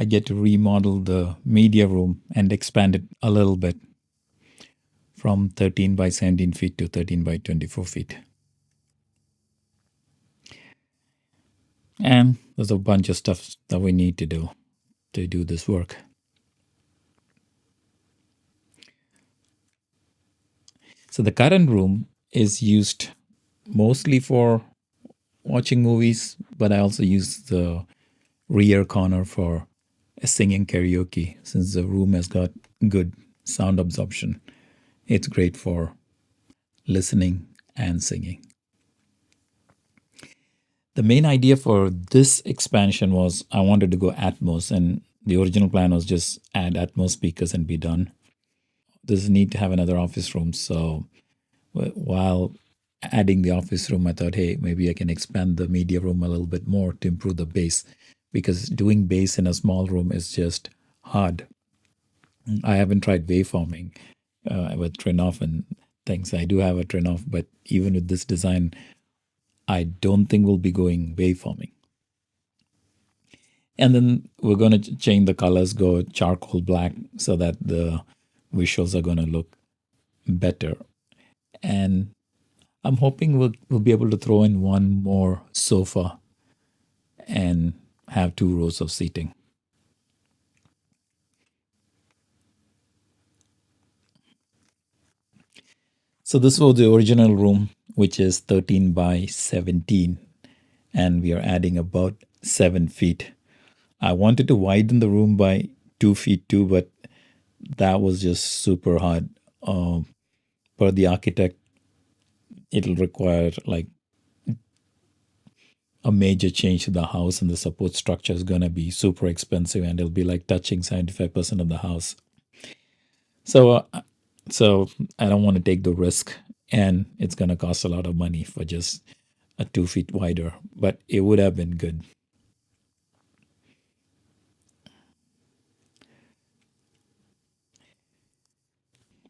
I get to remodel the media room and expand it a little bit from 13 by 17 feet to 13 by 24 feet. And there's a bunch of stuff that we need to do this work. So the current room is used mostly for watching movies, but I also use the rear corner for singing karaoke. Since the room has got good sound absorption, it's great for listening and singing. The main idea for this expansion was I wanted to go Atmos, and the original plan was just add Atmos speakers and be done. There's a need to have another office room, so while adding the office room, I thought, hey, maybe I can expand the media room a little bit more to improve the bass, because doing bass in a small room is just hard. I haven't tried waveforming with Trinoff and things. I do have a Trinoff, but even with this design, I don't think we'll be going waveforming. And then we're going to change the colors, go charcoal black, so that the visuals are going to look better. And I'm hoping we'll be able to throw in one more sofa and have 2 rows of seating. So this was the original room, which is 13 by 17, and we are adding about 7 feet. I wanted to widen the room by 2 feet too, but that was just super hard. Per the architect, it'll require like a major change to the house, and the support structure is going to be super expensive, and it'll be like touching 75% of the house. So I don't want to take the risk, and it's going to cost a lot of money for just a 2 feet wider, but it would have been good.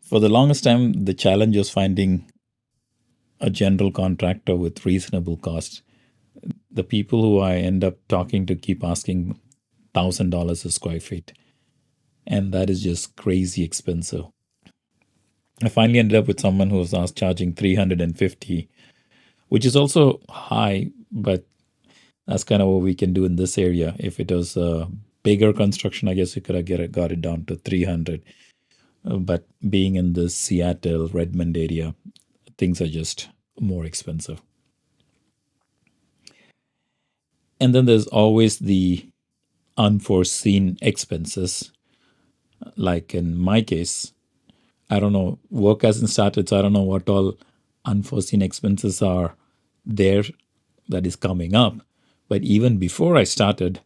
For the longest time, the challenge was finding a general contractor with reasonable cost. The people who I end up talking to keep asking $1,000 a square feet, and that is just crazy expensive. I finally ended up with someone who was asked charging 350, which is also high, but that's kind of what we can do in this area. If it was a bigger construction, I guess we could have got it down to 300. But being in the Seattle, Redmond area, things are just more expensive. And then there's always the unforeseen expenses. Like in my case, I don't know, work hasn't started, so I don't know what all unforeseen expenses are there that is coming up. But even before I started,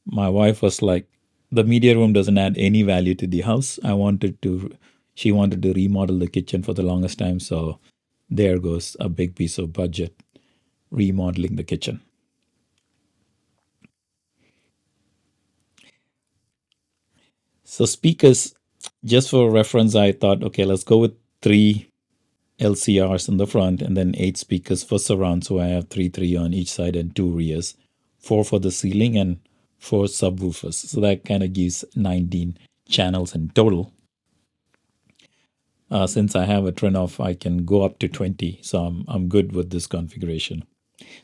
my wife was like, the media room doesn't add any value to the house. She wanted to remodel the kitchen for the longest time. So there goes a big piece of budget remodeling the kitchen. So speakers, just for reference, I thought, okay, let's go with 3 LCRs in the front and then 8 speakers for surround. So I have 3 on each side and 2 rears, 4 for the ceiling and 4 subwoofers. So that kind of gives 19 channels in total. Since I have a Trinoff, I can go up to 20. So I'm good with this configuration.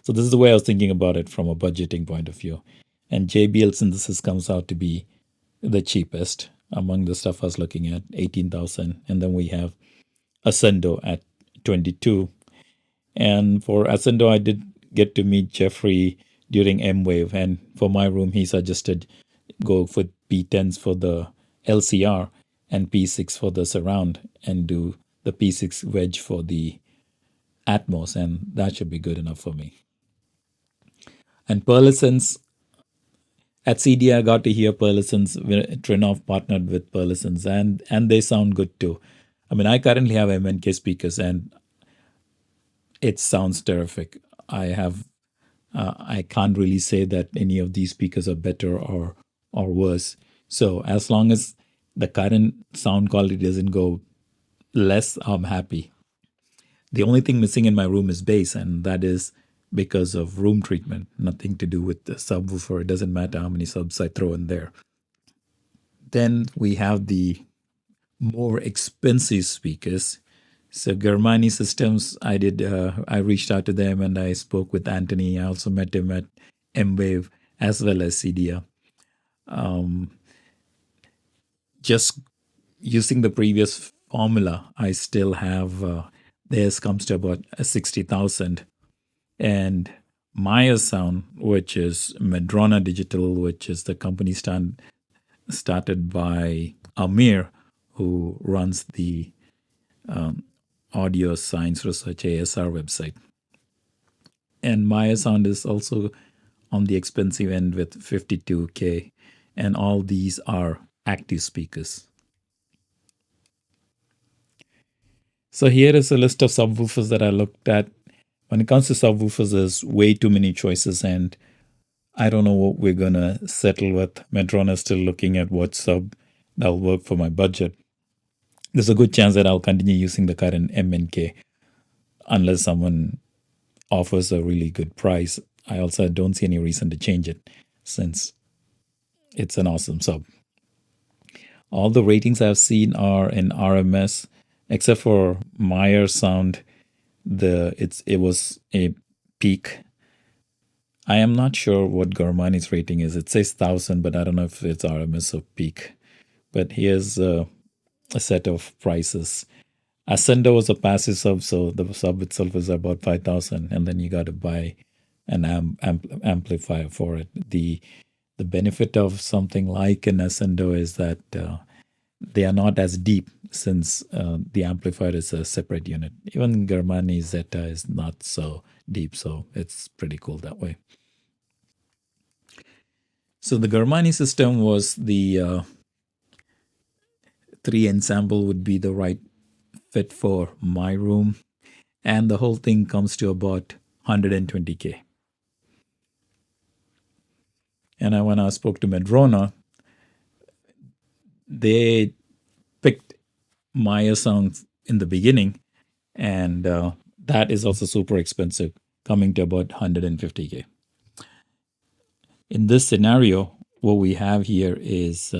So this is the way I was thinking about it from a budgeting point of view. And JBL Synthesis comes out to be the cheapest among the stuff I was looking at, 18,000. And then we have Ascendo at 22. And for Ascendo, I did get to meet Jeffrey during M-Wave. And for my room, he suggested go for P10s for the LCR and P6 for the surround and do the P6 wedge for the Atmos. And that should be good enough for me. And Perlisons, at CD, I got to hear Perlisons. Trinoff partnered with Perlisons, and they sound good too. I mean, I currently have MNK speakers, and it sounds terrific. I can't really say that any of these speakers are better or worse. So as long as the current sound quality doesn't go less, I'm happy. The only thing missing in my room is bass, and that is because of room treatment. Nothing to do with the subwoofer. It doesn't matter how many subs I throw in there. Then we have the more expensive speakers. So Germani Systems, I reached out to them and I spoke with Anthony. I also met him at MWave as well as CDIA. Just using the previous formula, I still have theirs comes to about 60,000. And Maya Sound, which is Madrona Digital, which is the company started by Amir, who runs the Audio Science Research ASR website. And Maya Sound is also on the expensive end with 52K. And all these are active speakers. So here is a list of subwoofers that I looked at. When it comes to subwoofers, there's way too many choices, and I don't know what we're gonna settle with. Medron is still looking at what sub that'll work for my budget. There's a good chance that I'll continue using the current MNK unless someone offers a really good price. I also don't see any reason to change it since it's an awesome sub. All the ratings I've seen are in RMS, except for Meyer Sound. It was a peak. I am not sure what Garmani's rating is. It says 1,000, but I don't know if it's RMS or peak. But here's a set of prices. Ascendo was a passive sub, so the sub itself is about 5,000, and then you got to buy an amplifier for it. The benefit of something like an Ascendo is that they are not as deep since the amplifier is a separate unit. Even Germani Zeta is not so deep, so it's pretty cool that way. So the Germani system was the 3 ensemble would be the right fit for my room, and the whole thing comes to about 120K. And when I spoke to Medrona, they picked Maya Sound in the beginning, and that is also super expensive, coming to about 150K. In this scenario, what we have here is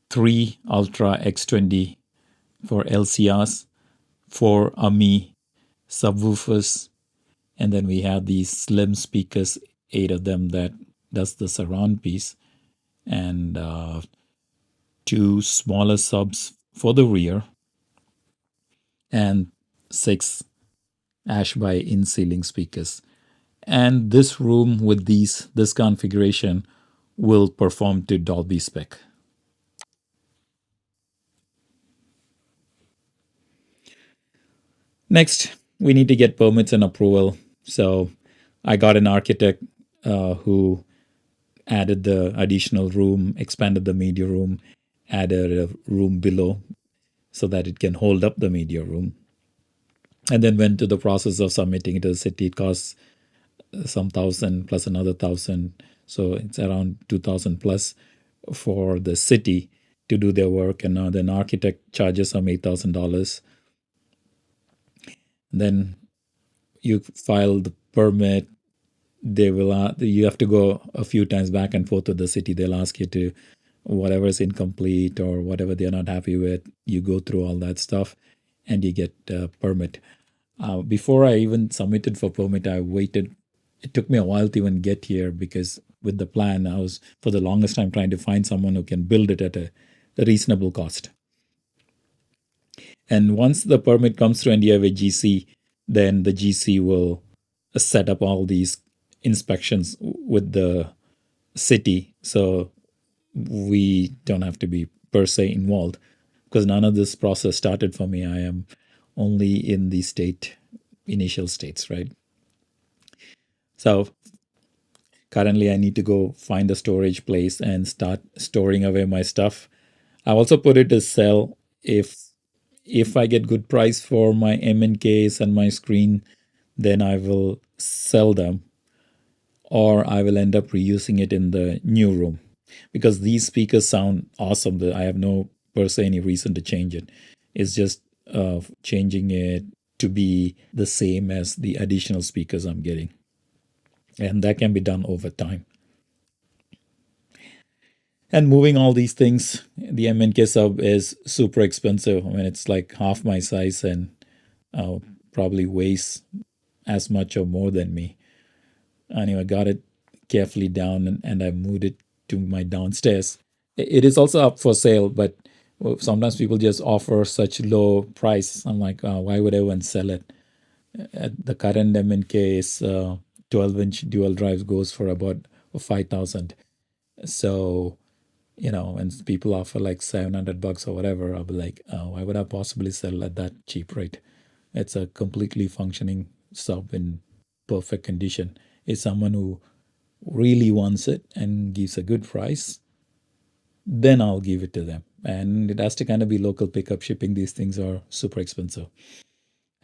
3 Ultra X20 for LCRs, 4 AMI subwoofers, and then we have these slim speakers, 8 of them that does the surround piece, and 2 smaller subs for the rear, and 6 Ashby in-ceiling speakers. And this room with this configuration will perform to Dolby spec. Next, we need to get permits and approval. So I got an architect who added the additional room, expanded the media room, added a room below so that it can hold up the media room. And then went to the process of submitting it to the city. It costs some thousand plus another 1,000. So it's around 2,000 plus for the city to do their work. And now the architect charges some $8,000. Then you file the permit. You have to go a few times back and forth with the city. They'll ask you to whatever is incomplete or whatever they're not happy with. You go through all that stuff and you get a permit. Before I even submitted for permit, I waited. It took me a while to even get here because with the plan, I was for the longest time trying to find someone who can build it at a reasonable cost. And once the permit comes through and you have a GC, then the GC will set up all these inspections with the city. So we don't have to be per se involved because none of this process started for me. I am only in the initial states, right? So currently I need to go find a storage place and start storing away my stuff. I also put it to sell if I get good price for my MNKs and my screen, then I will sell them or I will end up reusing it in the new room because these speakers sound awesome. I have no per se any reason to change it. It's just changing it to be the same as the additional speakers I'm getting. And that can be done over time. And moving all these things, the MNK sub is super expensive. I mean, it's like half my size and uh, probably weighs as much or more than me. Anyway, I got it carefully down and I moved it to my downstairs. It is also up for sale, but sometimes people just offer such low price. I'm like, why would anyone sell it? The current MNK is 12-inch dual drives goes for about 5,000. So, when people offer like $700 or whatever, I'll be like, why would I possibly sell at that cheap rate? It's a completely functioning sub in perfect condition. Is someone who really wants it and gives a good price, then I'll give it to them. And it has to kind of be local pickup. Shipping these things are super expensive.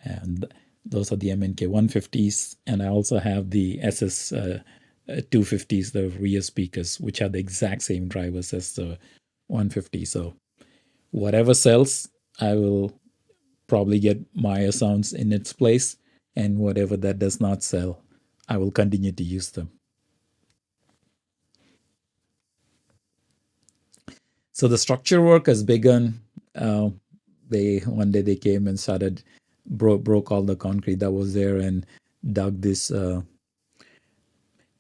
And those are the MNK 150s. And I also have the SS 250s, the rear speakers, which are the exact same drivers as the 150. So whatever sells, I will probably get Maya sounds in its place. And whatever that does not sell, I will continue to use them. So the structure work has begun. Uh, they one day they came and started broke all the concrete that was there and dug this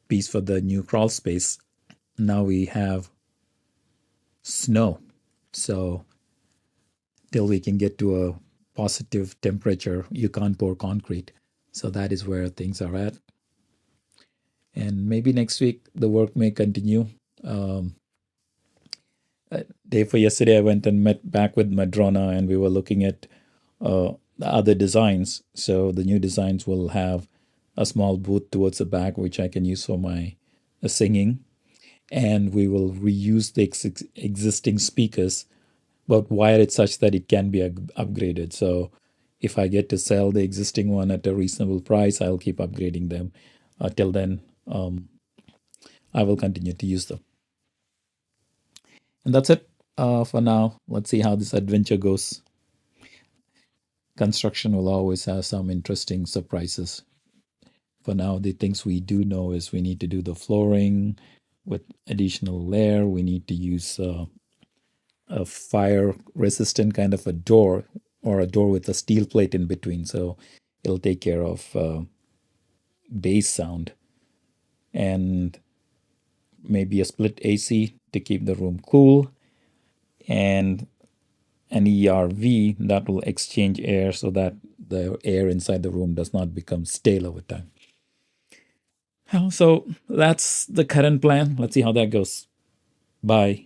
piece for the new crawl space. Now we have snow, so till we can get to a positive temperature, you can't pour concrete. So that is where things are at. And maybe next week the work may continue. Um, Day for yesterday, I went and met back with Madrona, and we were looking at the other designs. So the new designs will have a small booth towards the back, which I can use for my singing, and we will reuse the existing speakers, but wire it such that it can be upgraded. So if I get to sell the existing one at a reasonable price, I'll keep upgrading them. Till then, I will continue to use them. And that's it for now. Let's see how this adventure goes. Construction will always have some interesting surprises. For now, the things we do know is we need to do the flooring with additional layer. We need to use a fire resistant kind of a door or a door with a steel plate in between. So it'll take care of bass sound, and maybe a split AC to keep the room cool, and an ERV that will exchange air so that the air inside the room does not become stale over time. So that's the current plan. Let's see how that goes. Bye.